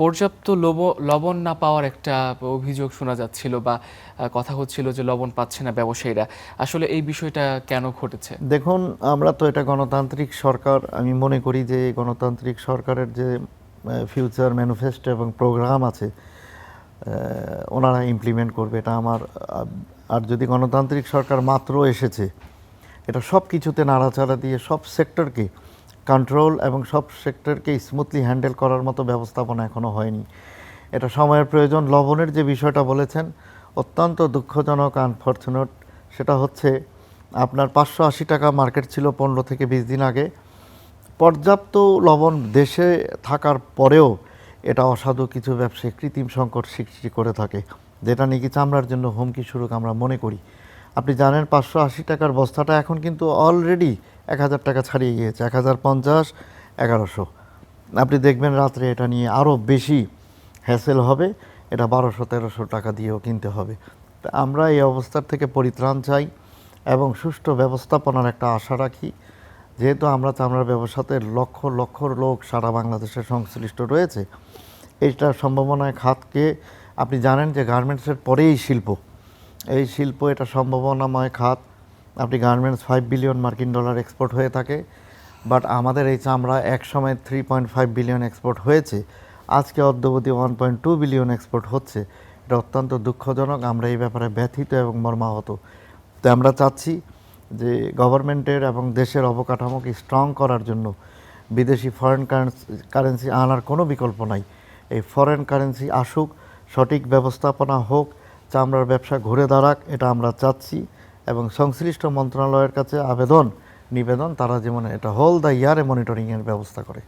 পর্যাপ্ত লবণ না পাওয়ার একটা অভিযোগ শোনা যাচ্ছিল বা কথা হচ্ছিল যে লবণ পাচ্ছে না ব্যবসায়ীরা। আসলে এই বিষয়টা কেন ঘটেছে? দেখুন, আমরা তো এটা গণতান্ত্রিক সরকার। আমি মনে করি যে গণতান্ত্রিক সরকারের যে ফিউচার ম্যানিফেস্টো এবং প্রোগ্রাম আছে ওনারা ইমপ্লিমেন্ট করবে, এটা আমার। আর যদি গণতান্ত্রিক সরকার মাত্র এসেছে, এটা সব কিছুতে নাড়াচাড়া দিয়ে সব সেক্টরকে কন্ট্রোল এবং সব সেক্টরকে স্মুথলি হ্যান্ডেল করার মতো ব্যবস্থাপনা এখনও হয়নি। এটা সময়ের প্রয়োজন। লবণের যে বিষয়টা বলেছেন, অত্যন্ত দুঃখজনক, আনফর্চুনেট। সেটা হচ্ছে আপনার 580 টাকা মার্কেট ছিল 15 থেকে 20 দিন আগে। পর্যাপ্ত লবণ দেশে থাকার পরেও এটা অসাধু কিছু ব্যবসায়ী কৃত্রিম সংকট সৃষ্টি করে থাকে, যেটা নাকি চামড়ার জন্য হুমকি স্বরূপ আমরা মনে করি। আপনি জানেন 580 টাকার বস্তাটা এখন কিন্তু অলরেডি 1000 টাকা ছাড়িয়ে গিয়েছে, 1050, 1100। আপনি দেখবেন রাত্রে এটা নিয়ে আরও বেশি হ্যাসেল হবে, এটা 1200-1300 টাকা দিয়েও কিনতে হবে। তা আমরা এই অবস্থার থেকে পরিত্রাণ চাই এবং সুষ্ঠু ব্যবস্থাপনার একটা আশা রাখি। যেহেতু আমরা চামড়ার ব্যবসাতে লক্ষ লক্ষ লোক সারা বাংলাদেশে সংশ্লিষ্ট রয়েছে, এইটার সম্ভাবনায় খাতকে আপনি জানেন যে গার্মেন্টসের পরেই শিল্প। এই শিল্প এটা সম্ভাবনাময় খাত। আপনি গার্মেন্টস 5 বিলিয়ন মার্কিন ডলার এক্সপোর্ট হয়ে থাকে, বাট আমাদের এই চামড়া এক সময় 3.5 বিলিয়ন এক্সপোর্ট হয়েছে, আজকে অদ্যাবধি 1.2 বিলিয়ন এক্সপোর্ট হচ্ছে। এটা অত্যন্ত দুঃখজনক। আমরা এই ব্যাপারে ব্যথিত এবং মর্মাহত। তো আমরা চাচ্ছি যে গভর্নমেন্টের এবং দেশের অবকাঠামোকে স্ট্রং করার জন্য বিদেশি ফরেন কারেন্সি আনার কোনো বিকল্প নাই। এই ফরেন কারেন্সি আসুক, সঠিক ব্যবস্থাপনা হোক, চামড়ার ব্যবসা ঘুরে দাঁড়াক, এটা আমরা চাচ্ছি। এবং সংশ্লিষ্ট মন্ত্রণালয়ের কাছে নিবেদন তারা যেমন এটা হোল দ্য ইয়ারে মনিটরিংয়ের ব্যবস্থা করে।